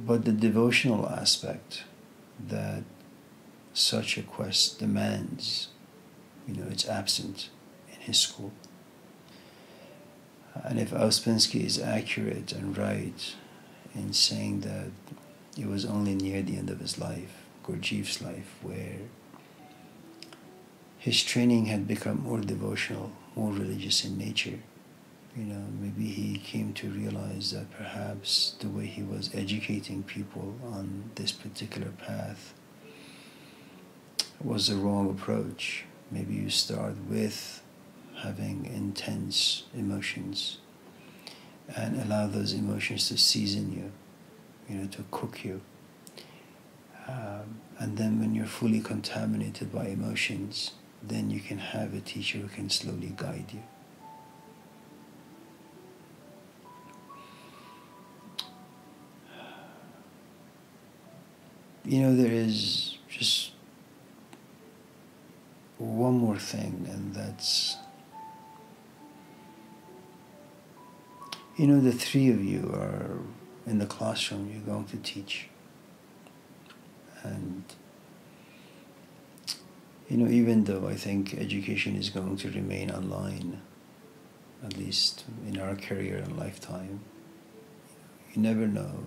But the devotional aspect that such a quest demands, it's absent in his school. And if Ouspensky is accurate and right in saying that it was only near the end of his life, Gurdjieff's life, where his training had become more devotional, more religious in nature, maybe he came to realize that perhaps the way he was educating people on this particular path was the wrong approach. Maybe you start with having intense emotions and allow those emotions to season you, to cook you. And then when you're fully contaminated by emotions, then you can have a teacher who can slowly guide you. There is just one more thing, and that's, the three of you are in the classroom, you're going to teach. And, even though I think education is going to remain online, at least in our career and lifetime, you never know.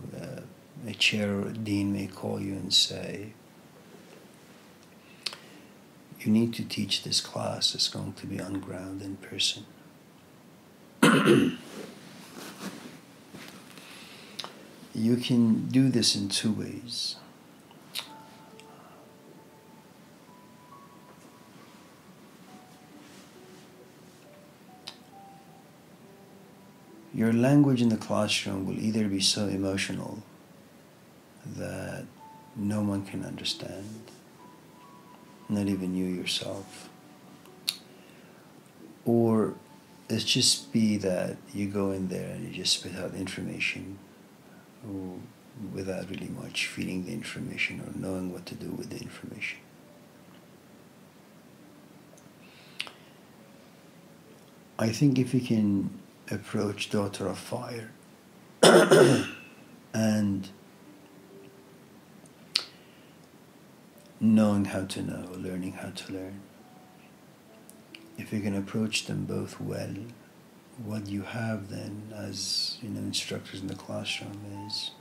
A chair or a dean may call you and say, you need to teach this class, it's going to be on ground in person. You can do this in two ways. Your language in the classroom will either be so emotional that no one can understand, not even you yourself. Or it's just be that you go in there and you just spit out information without really much feeling the information or knowing what to do with the information. I think if you can approach Daughter of Fire and knowing how to know, learning how to learn, if you can approach them both well, what you have then as instructors in the classroom is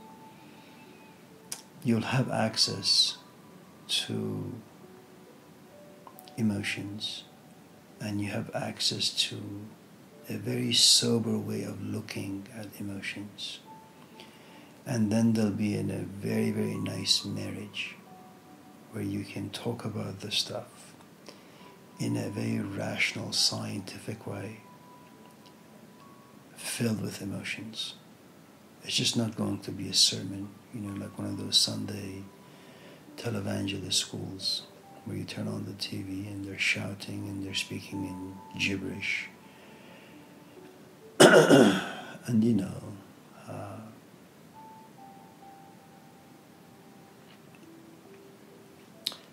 you'll have access to emotions, and you have access to a very sober way of looking at emotions. And then there'll be a very, very nice marriage where you can talk about the stuff in a very rational, scientific way, filled with emotions. It's just not going to be a sermon, like one of those Sunday televangelist schools where you turn on the TV and they're shouting and they're speaking in gibberish. And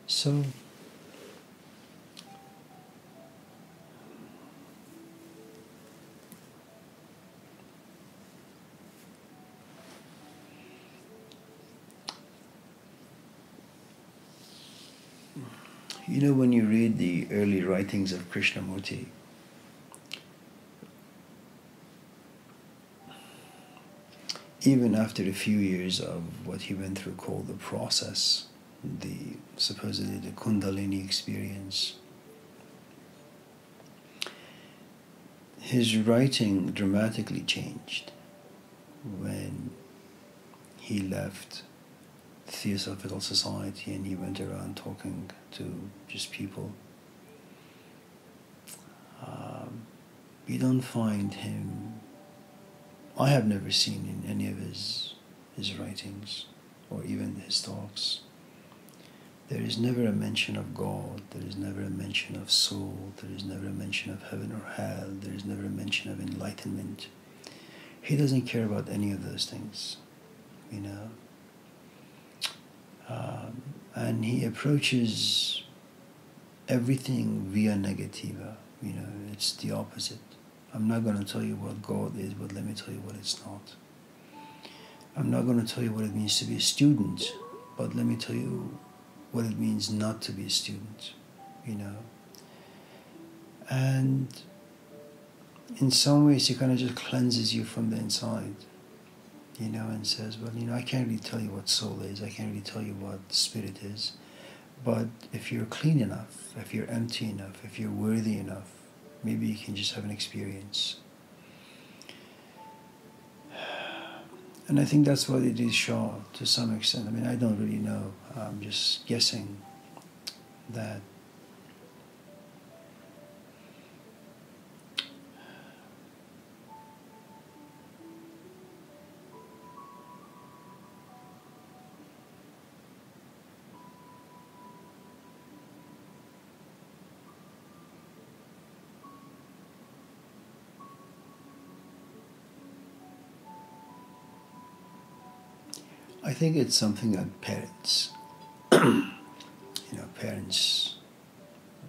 so when you read the early writings of Krishnamurti, even after a few years of what he went through called the process, supposedly the Kundalini experience, his writing dramatically changed when he left the Theosophical Society and he went around talking to just people. You don't find him, I have never seen in any of his writings or even his talks, there is never a mention of God, there is never a mention of soul, there is never a mention of heaven or hell, there is never a mention of enlightenment. He doesn't care about any of those things, and he approaches everything via negativa, it's the opposite. I'm not going to tell you what God is, but let me tell you what it's not. I'm not going to tell you what it means to be a student, but let me tell you what it means not to be a student, you know. And in some ways, it kind of just cleanses you from the inside, you know, and says, well, you know, I can't really tell you what soul is, I can't really tell you what spirit is, but if you're clean enough, if you're empty enough, if you're worthy enough, maybe you can just have an experience. And I think that's what it is, Shaw, to some extent. I mean, I don't really know. I'm just guessing that I think it's something that parents, you know, parents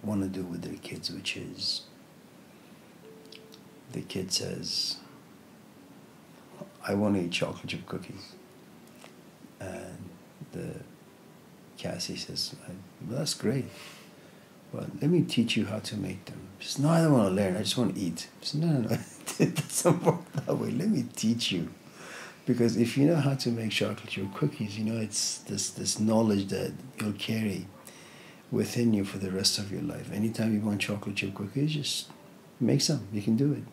want to do with their kids, which is the kid says, I want to eat chocolate chip cookies. And the Cassie says, well, that's great, but let me teach you how to make them. She says, no, I don't want to learn, I just want to eat. She says, no, it doesn't work that way. Let me teach you. Because if you know how to make chocolate chip cookies, you know, it's this knowledge that you'll carry within you for the rest of your life. Anytime you want chocolate chip cookies, just make some. You can do it.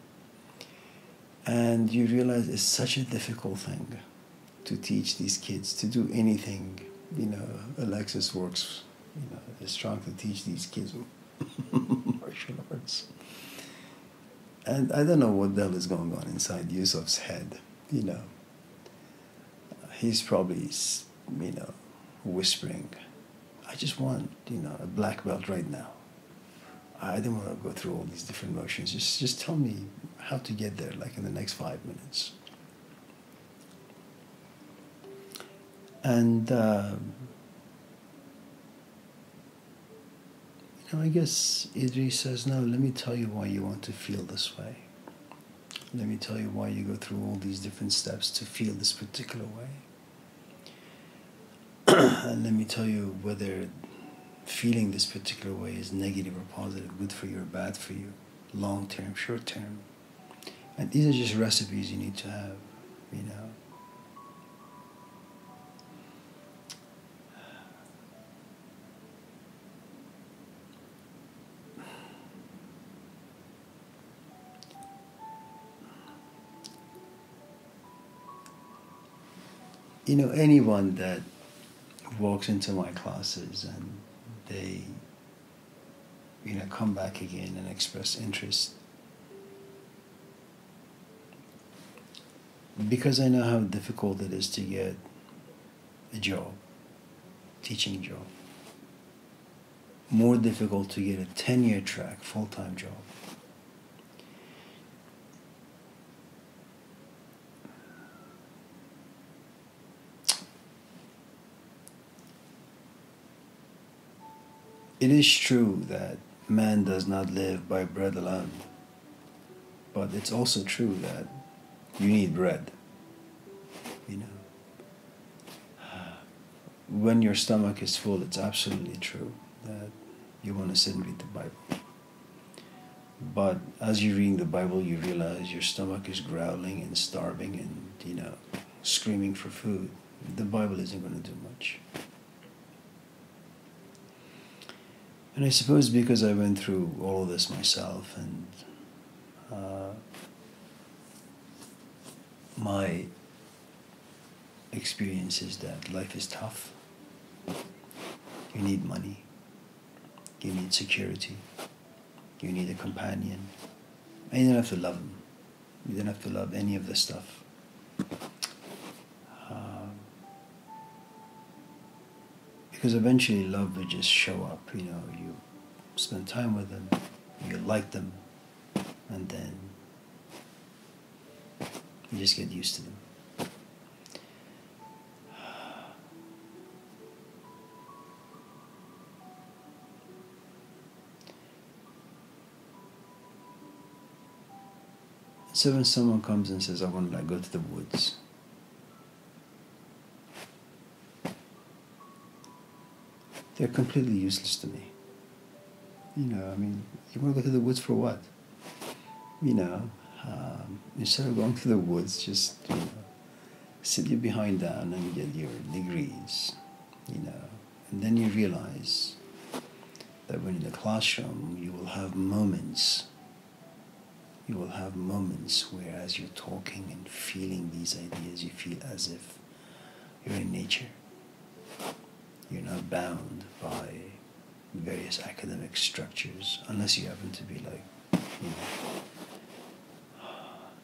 And you realize it's such a difficult thing to teach these kids to do anything. You know, Alexis works, you know, is trying to teach these kids martial arts. And I don't know what the hell is going on inside Yusuf's head, you know. He's probably, you know, whispering, I just want, you know, a black belt right now. I don't want to go through all these different motions. Just tell me how to get there, like in the next 5 minutes. And, you know, I guess Idris says, no, let me tell you why you want to feel this way. Let me tell you why you go through all these different steps to feel this particular way. And let me tell you whether feeling this particular way is negative or positive, good for you or bad for you, long term, short term. And these are just recipes you need to have, you know. You know, anyone that walks into my classes and they, you know, come back again and express interest, because I know how difficult it is to get a job, teaching job. More difficult to get a tenure track, full-time job. It is true that man does not live by bread alone, but it's also true that you need bread, you know. When your stomach is full, it's absolutely true that you want to sit and read the Bible. But as you're reading the Bible, you realize your stomach is growling and starving and, you know, screaming for food. The Bible isn't going to do much. And I suppose because I went through all of this myself, and my experience is that life is tough. You need money. You need security. You need a companion. And you don't have to love them. You don't have to love any of this stuff. Because eventually love will just show up, you know, you spend time with them, you like them, and then you just get used to them. So when someone comes and says, I want to go to the woods, they're completely useless to me. You know, I mean, you want to go to the woods for what? You know, instead of going to the woods, just, you know, sit your behind down and get your degrees, you know. And then you realize that when in the classroom, you will have moments. You will have moments where as you're talking and feeling these ideas, you feel as if you're in nature. You're not bound by various academic structures, unless you happen to be like, you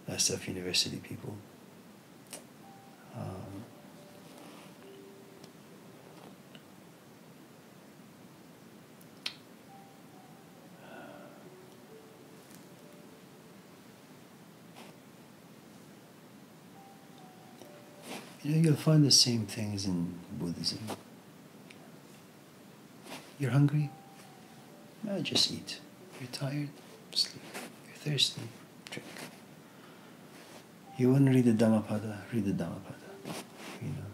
know, SF University people. You know, you'll find the same things in Buddhism. You're hungry? No, just eat. You're tired? Sleep. You're thirsty? Drink. You want to read the Dhammapada? Read the Dhammapada. You know,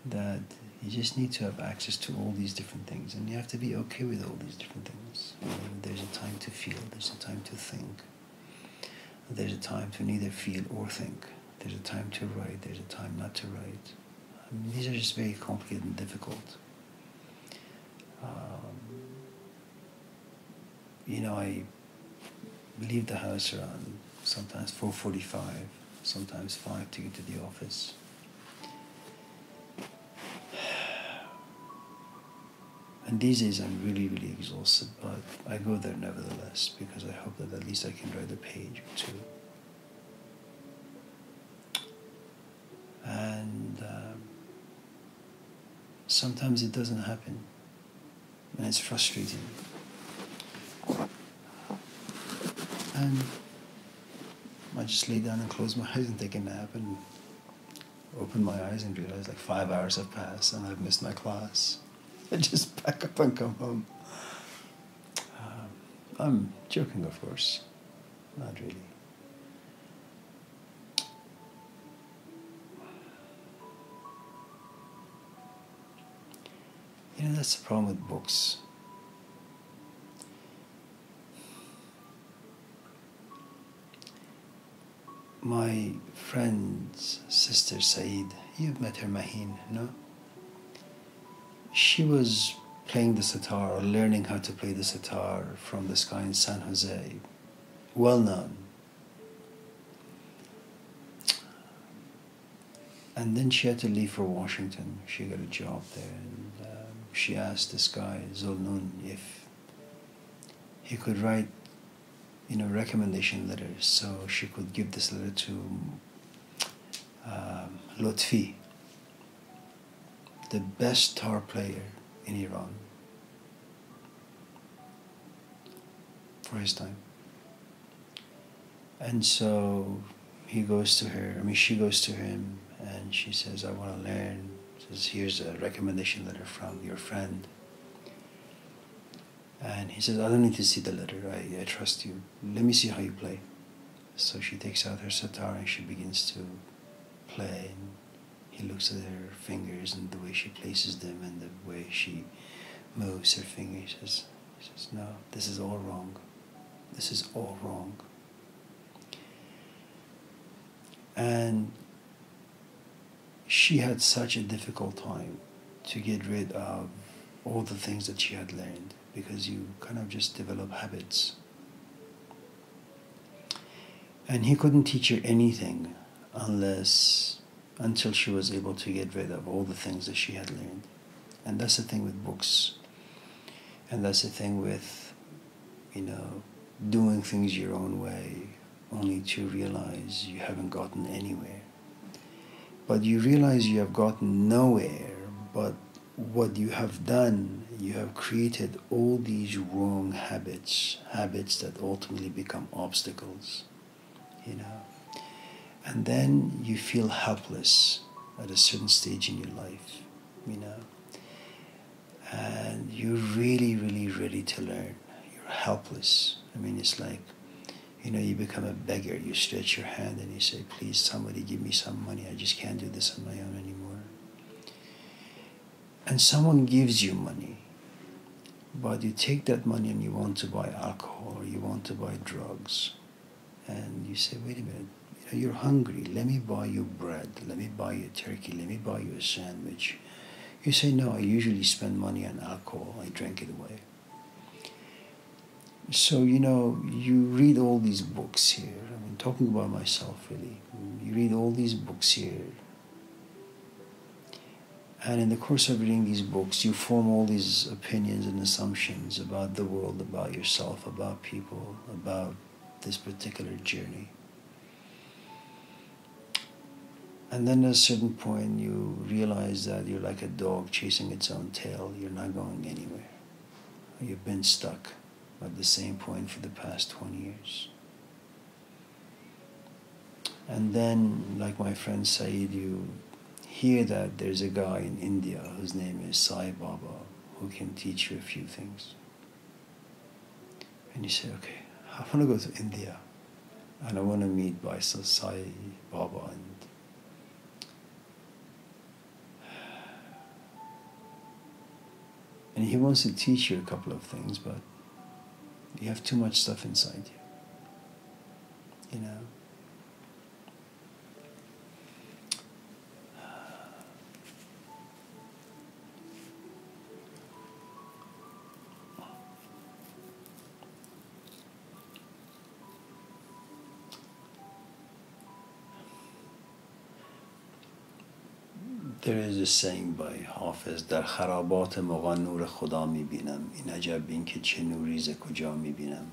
that you just need to have access to all these different things, and you have to be okay with all these different things. You know, there's a time to feel, there's a time to think, there's a time to neither feel or think. There's a time to write, there's a time not to write. I mean, these are just very complicated and difficult. You know, I leave the house around sometimes 4:45, sometimes 5 to get to the office. And these days I'm really, really exhausted, but I go there nevertheless because I hope that at least I can write a page or two. And sometimes it doesn't happen, and it's frustrating. And I just lay down and close my eyes and take a nap and open my eyes and realize like 5 hours have passed and I've missed my class. I just pack up and come home. I'm joking, of course. Not really. You know, that's the problem with books. My friend's sister, Saeed, you've met her, Maheen, no? She was playing the sitar, or learning how to play the sitar from this guy in San Jose, well known. And then she had to leave for Washington. She got a job there, and she asked this guy, Zulnun, if he could write, you know, recommendation letters so she could give this letter to Lotfi, the best tar player in Iran for his time. And so he goes to her, she goes to him, and she says, I want to learn. Says, here's a recommendation letter from your friend. And he says, I don't need to see the letter, I trust you. Let me see how you play. So she takes out her sitar and she begins to play. And he looks at her fingers and the way she places them and the way she moves her fingers. He says, no, this is all wrong. This is all wrong. And she had such a difficult time to get rid of all the things that she had learned, because you kind of just develop habits. And he couldn't teach her anything until she was able to get rid of all the things that she had learned. And that's the thing with books. And that's the thing with, you know, doing things your own way, only to realize you haven't gotten anywhere. But you realize you have gotten nowhere, but what you have done, you have created all these wrong habits that ultimately become obstacles, you know. And then you feel helpless at a certain stage in your life, you know. And you're really, really ready to learn. You're helpless. I mean, it's like, you know, you become a beggar. You stretch your hand and you say, please, somebody give me some money. I just can't do this on my own anymore. and someone gives you money, but you take that money and you want to buy alcohol or you want to buy drugs, and you say, wait a minute, you're hungry, let me buy you bread, let me buy you turkey, let me buy you a sandwich. You say, no, I usually spend money on alcohol, I drink it away. So, you read all these books here. I mean, talking about myself, really. You read all these books here. And in the course of reading these books, you form all these opinions and assumptions about the world, about yourself, about people, about this particular journey. And then at a certain point, you realize that you're like a dog chasing its own tail. You're not going anywhere. You've been stuck at the same point for the past 20 years. And then, like my friend Saeed, you hear that there's a guy in India whose name is Sai Baba who can teach you a few things. And you say, okay, I want to go to India and I want to meet by Sai Baba, and he wants to teach you a couple of things, but you have too much stuff inside you, There is a saying by Hafiz, در خرابات مغان نور خدا میبینم، این عجب این که چه نوری ز کجا میبینم.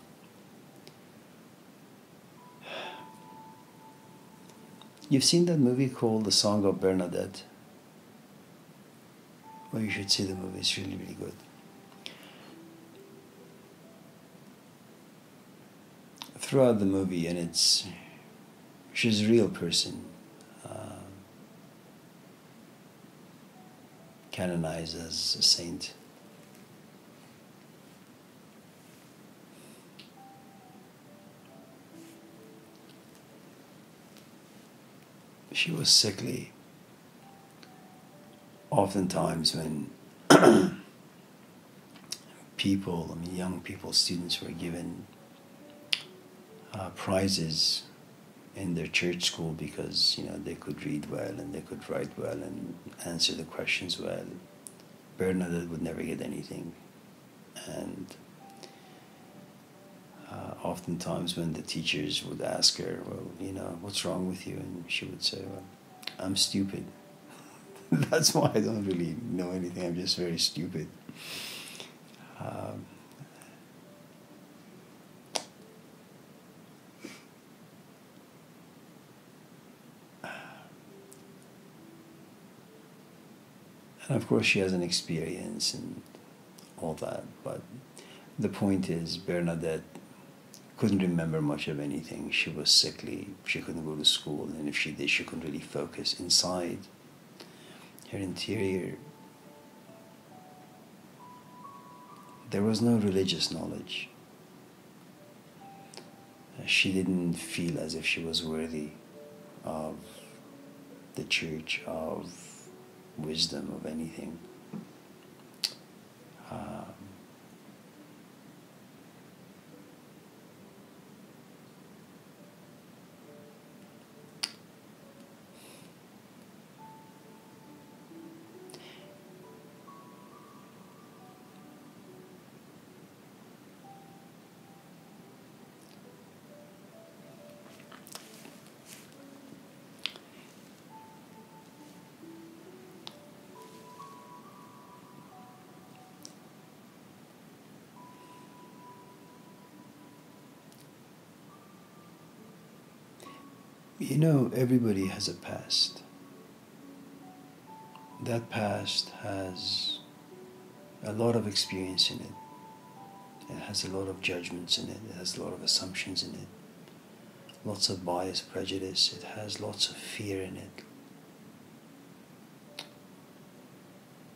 You've seen that movie called The Song of Bernadette? Well, you should see the movie, it's really, really good. Throughout the movie, and she's a real person, canonized as a saint. She was sickly. Oftentimes when young people, students were given prizes in their church school because they could read well and they could write well and answer the questions well, Bernadette would never get anything. And oftentimes when the teachers would ask her, well, what's wrong with you? And she would say, well, I'm stupid. That's why I don't really know anything. I'm just very stupid. And of course she has an experience and all that, but the point is Bernadette couldn't remember much of anything. She was sickly, she couldn't go to school, and if she did, she couldn't really focus. Inside her interior, there was no religious knowledge. She didn't feel as if she was worthy of the church, of wisdom, of anything. Everybody has a past. That past has a lot of experience in it. It has a lot of judgments in it. It has a lot of assumptions in it. Lots of bias, prejudice. It has lots of fear in it.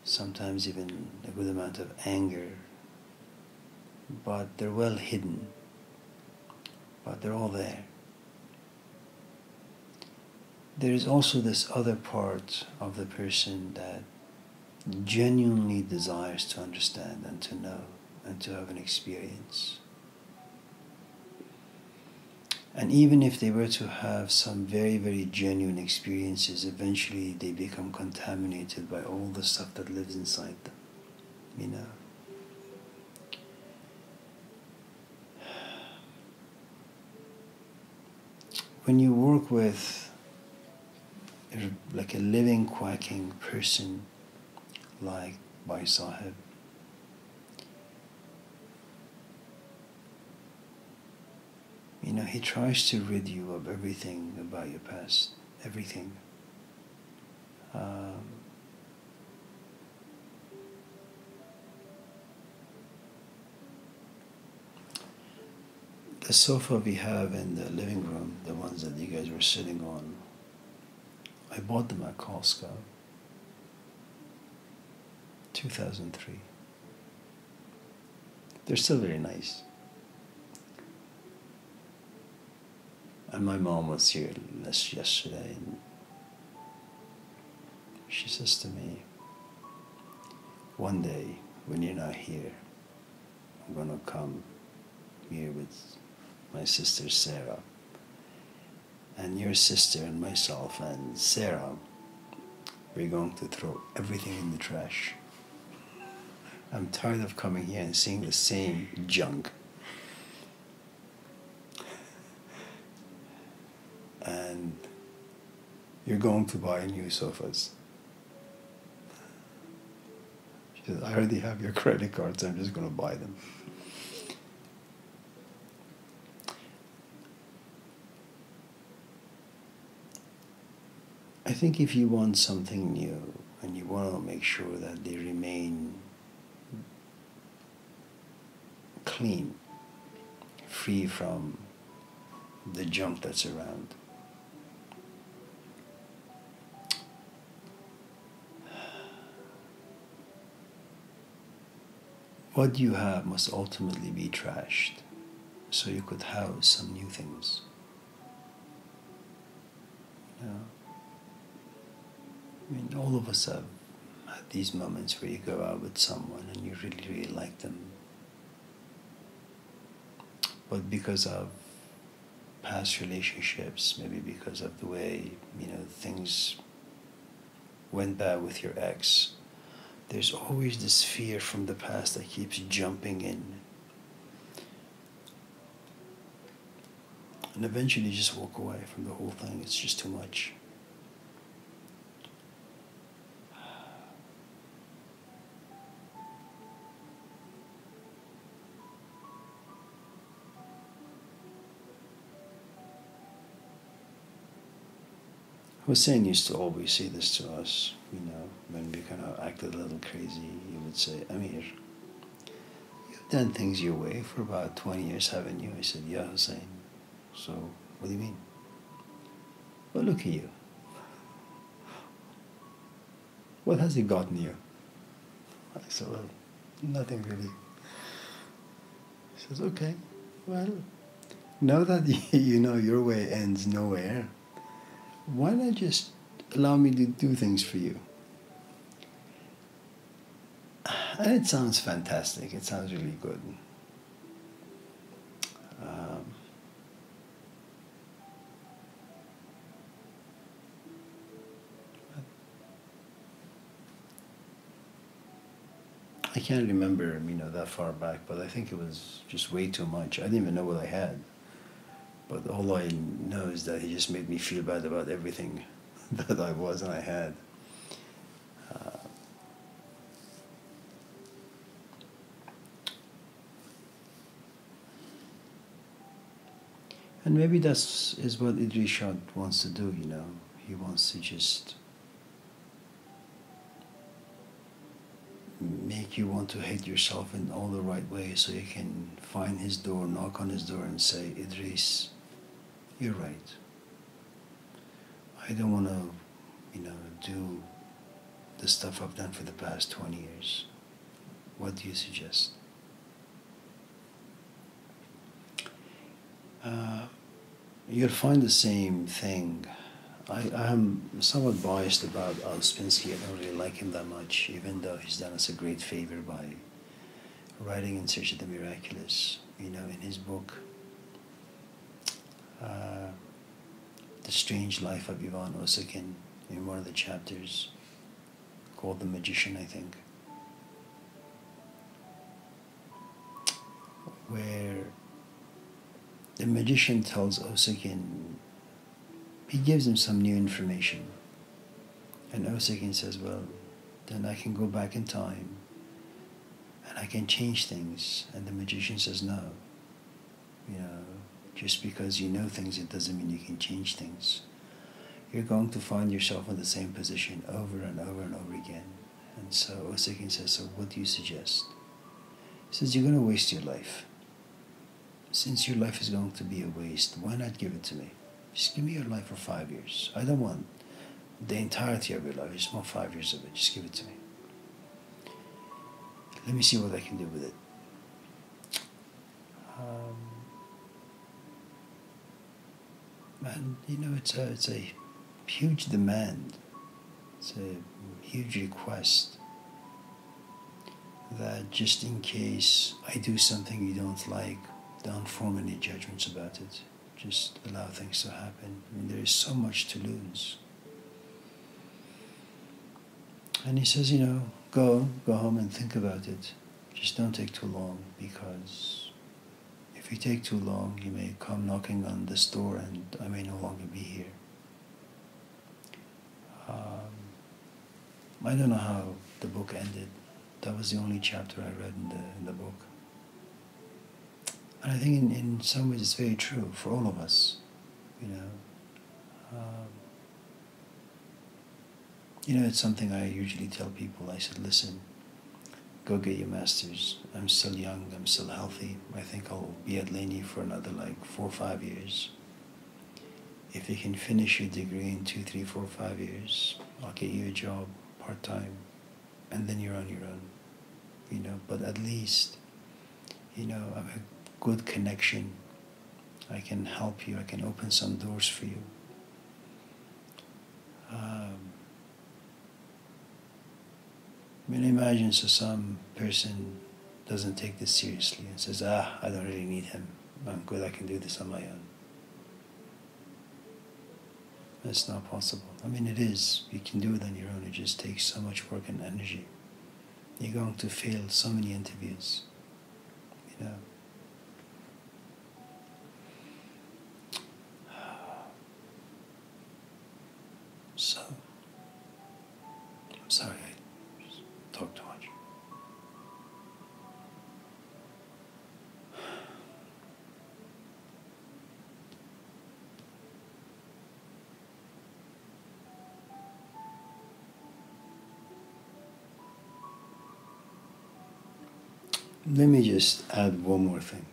Sometimes even a good amount of anger. But they're well hidden. But they're all there. There is also this other part of the person that genuinely desires to understand and to know and to have an experience. And even if they were to have some very, very genuine experiences, eventually they become contaminated by all the stuff that lives inside them, you know. When you work with like a living, quacking person like Bhai Sahib, you know, he tries to rid you of everything about your past, everything. The sofa we have in the living room, the ones that you guys were sitting on, I bought them at Costco, 2003. They're still very nice. And my mom was here yesterday, and she says to me, one day when you're not here, I'm going to come here with my sister Sarah, and your sister and myself and Sarah, we're going to throw everything in the trash. I'm tired of coming here and seeing the same junk. And you're going to buy new sofas. She said, I already have your credit cards, I'm just going to buy them. I think if you want something new and you want to make sure that they remain clean, free from the junk that's around, what you have must ultimately be trashed so you could house some new things. You know? I mean, all of us have had these moments where you go out with someone and you really, really like them. But because of past relationships, maybe because of the way, you know, things went bad with your ex, there's always this fear from the past that keeps jumping in. And eventually you just walk away from the whole thing. It's just too much. Hussein used to always say this to us, you know, when we kind of acted a little crazy. He would say, Amir, you've done things your way for about 20 years, haven't you? I said, yeah, Hussein. So, what do you mean? Well, look at you. What has he gotten you? I said, well, nothing really. He says, okay, well, now that you know your way ends nowhere, why not just allow me to do things for you? And it sounds fantastic. It sounds really good. I can't remember, you know, that far back, but I think it was just way too much. I didn't even know what I had. But all I know is that he just made me feel bad about everything that I was and I had. And maybe that's is what Idris wants to do, you know. He wants to just make you want to hate yourself in all the right ways so you can find his door, knock on his door and say, Idris, you're right. I don't want to, you know, do the stuff I've done for the past 20 years. What do you suggest? You'll find the same thing I am somewhat biased about Ouspensky. I don't really like him that much, even though he's done us a great favor by writing In Search of the Miraculous. You know, in his book, uh, The Strange Life of Ivan Osokin, in one of the chapters, called The Magician, I think, where the magician tells Osokin, he gives him some new information. And Osokin says, well, then I can go back in time and I can change things. And the magician says, no. You know, just because you know things, it doesn't mean you can change things. You're going to find yourself in the same position over and over and over again. And so Osokin says, so what do you suggest? He says, you're going to waste your life. Since your life is going to be a waste, why not give it to me? Just give me your life for 5 years. I don't want the entirety of your life. I just want 5 years of it. Just give it to me. Let me see what I can do with it. And you know, it's a huge demand. It's a huge request that just in case I do something you don't like, don't form any judgments about it. Just allow things to happen. I mean, there is so much to lose. And he says, you know, go home and think about it. Just don't take too long, because if you take too long, you may come knocking on this door and I may no longer be here. I don't know how the book ended. That was the only chapter I read in the book. And I think in some ways it's very true for all of us, you know. You know, it's something I usually tell people. I said, listen, go get your master's. I'm still young, I'm still healthy. I think I'll be at Laney for another like 4 or 5 years. If you can finish your degree in 2, 3, 4, 5 years, I'll get you a job part-time, and then you're on your own, you know. But at least, you know, I'm a good connection. I can help you, I can open some doors for you. I mean, imagine so some person doesn't take this seriously and says, I don't really need him. I'm good, I can do this on my own. That's not possible. I mean, it is. You can do it on your own. It just takes so much work and energy. You're going to fail so many interviews, you know. So, I'm sorry I just talked too much. Let me just add one more thing.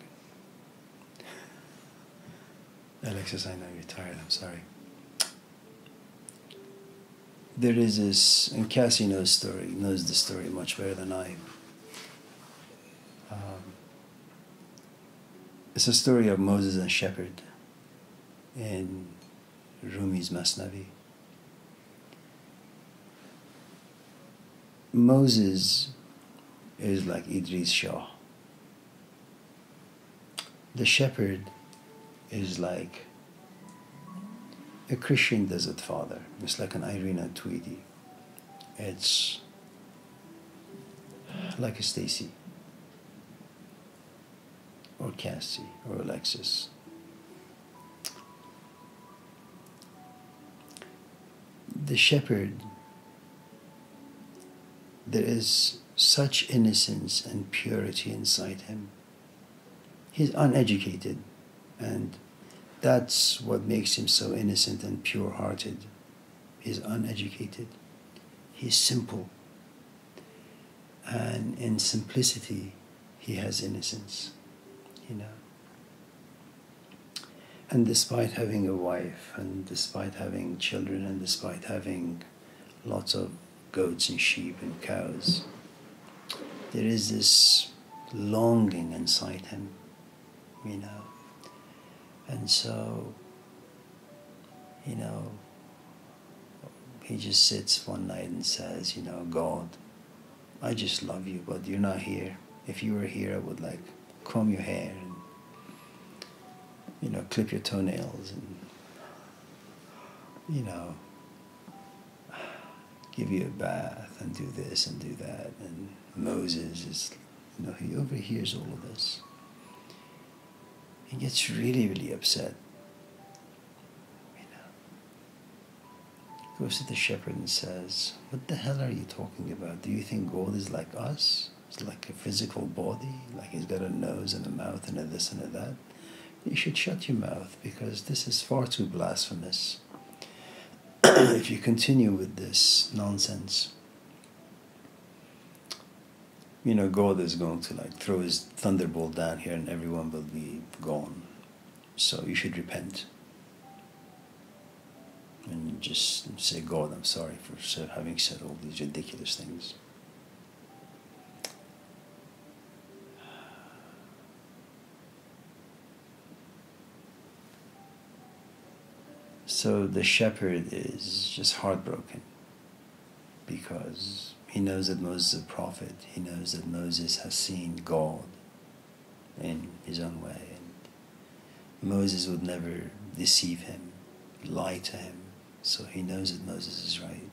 Alexis, I know you're tired, I'm sorry. There is this, and Cassie knows the story much better than I. It's a story of Moses and shepherd in Rumi's Masnavi. Moses is like Idris Shah. The shepherd is like a Christian desert father. It's like an Irina Tweedy. It's like a Stacy, or Cassie, or Alexis. The shepherd, there is such innocence and purity inside him. He's uneducated, and that's what makes him so innocent and pure-hearted. He's uneducated. He's simple. And in simplicity, he has innocence, you know. And despite having a wife, and despite having children, and despite having lots of goats and sheep and cows, there is this longing inside him, you know. And so, you know, he just sits one night and says, God, I just love you, but you're not here. If you were here, I would like comb your hair and, clip your toenails and, give you a bath and do this and do that. And Moses is, he overhears all of this. He gets really, really upset. Goes to the shepherd and says, what the hell are you talking about? Do you think God is like us? It's like a physical body, like he's got a nose and a mouth and a this and a that. You should shut your mouth, because this is far too blasphemous. If you continue with this nonsense, God is going to throw his thunderbolt down here and everyone will be gone. So you should repent. And just say, God, I'm sorry for having said all these ridiculous things. So the shepherd is just heartbroken, because he knows that Moses is a prophet. He knows that Moses has seen God in his own way. And Moses would never deceive him, lie to him. So he knows that Moses is right.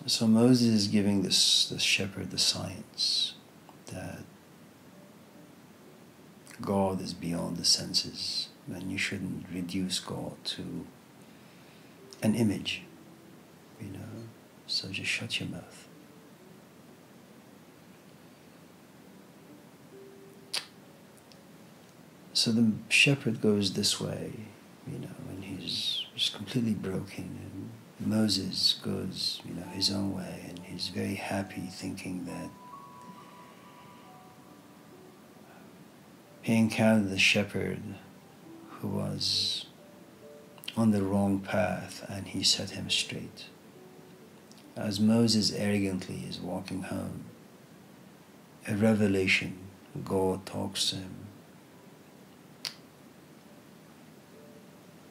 So Moses is giving this shepherd the science that God is beyond the senses, and you shouldn't reduce God to an image, So just shut your mouth. So the shepherd goes this way, and he's just completely broken. And Moses goes, his own way, and he's very happy, thinking that he encountered the shepherd who was on the wrong path, and he set him straight. As Moses arrogantly is walking home, a revelation, God talks to him.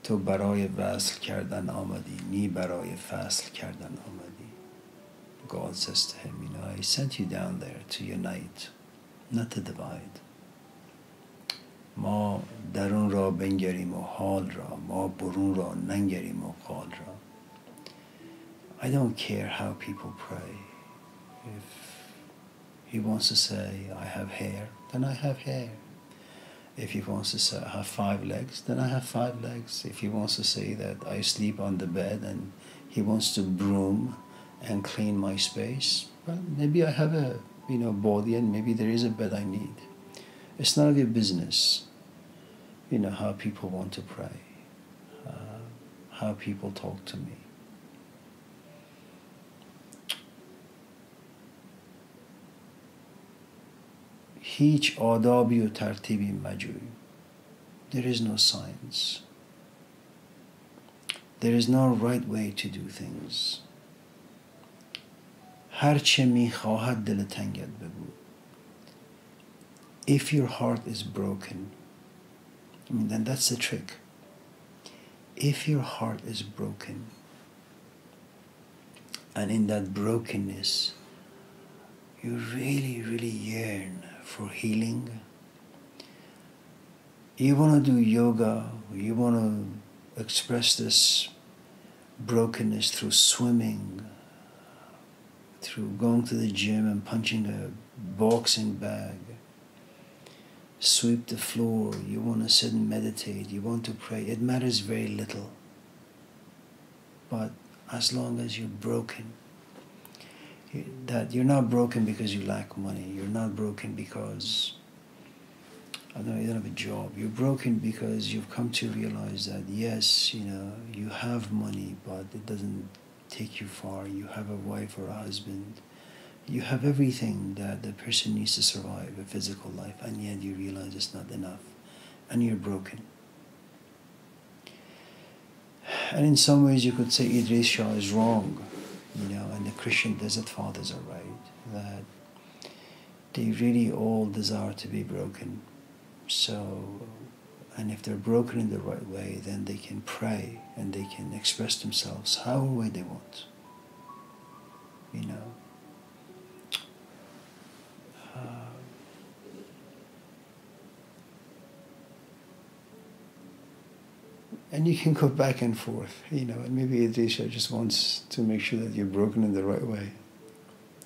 تو برای وصل کردن آمدی، نی برای فصل کردن آمدی. God says to him, I sent you down there to unite, not to divide. ما درون را بنگریم و حال را، ما برون را ننگریم و قال را. I don't care how people pray. If he wants to say, I have hair, then I have hair. If he wants to say, I have 5 legs, then I have 5 legs. If he wants to say that I sleep on the bed and he wants to broom and clean my space, well, maybe I have a body, and maybe there is a bed I need. It's none of your business, how people want to pray, how people talk to me. هیچ آدابی و ترتیبی مجوی. There is no science. There is no right way to do things. هر چه میخواهد دل تنگت بگو. If your heart is broken, then that's the trick. If your heart is broken, and in that brokenness you really, really yearn for healing, you want to do yoga, you want to express this brokenness through swimming, through going to the gym and punching a boxing bag, sweep the floor, you want to sit and meditate, you want to pray, it matters very little. But as long as you're broken, that you're not broken because you lack money, you're not broken because you don't have a job, you're broken because you've come to realize that yes, you have money, but it doesn't take you far. You have a wife or a husband, you have everything that the person needs to survive a physical life, and yet you realize it's not enough, and you're broken. And in some ways you could say Idris Shah is wrong, and the Christian Desert Fathers are right, that they really all desire to be broken. So And if they're broken in the right way, then they can pray and they can express themselves however way they want. You know. And you can go back and forth, you know, and maybe Adesha just wants to make sure that you're broken in the right way.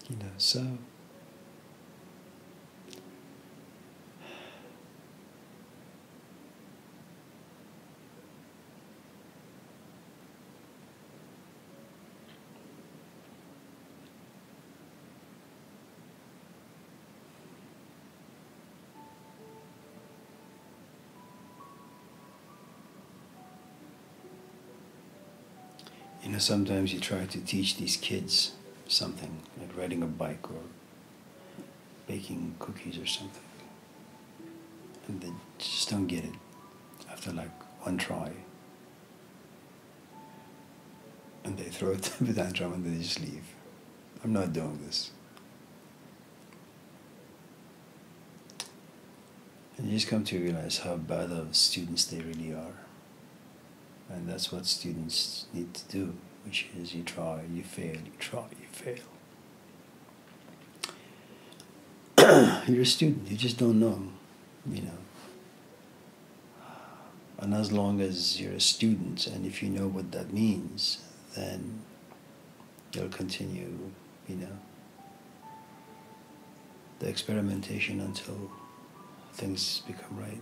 You know, so you know, sometimes you try to teach these kids something, like riding a bike or baking cookies or something. And they just don't get it after like one try. And they throw a tantrum and they just leave. I'm not doing this. And you just come to realize how bad of students they really are. And that's what students need to do, which is you try, you fail, you try, you fail. You're a student, you just don't know, you know. And as long as you're a student, and if you know what that means, then you'll continue, you know, the experimentation until things become right.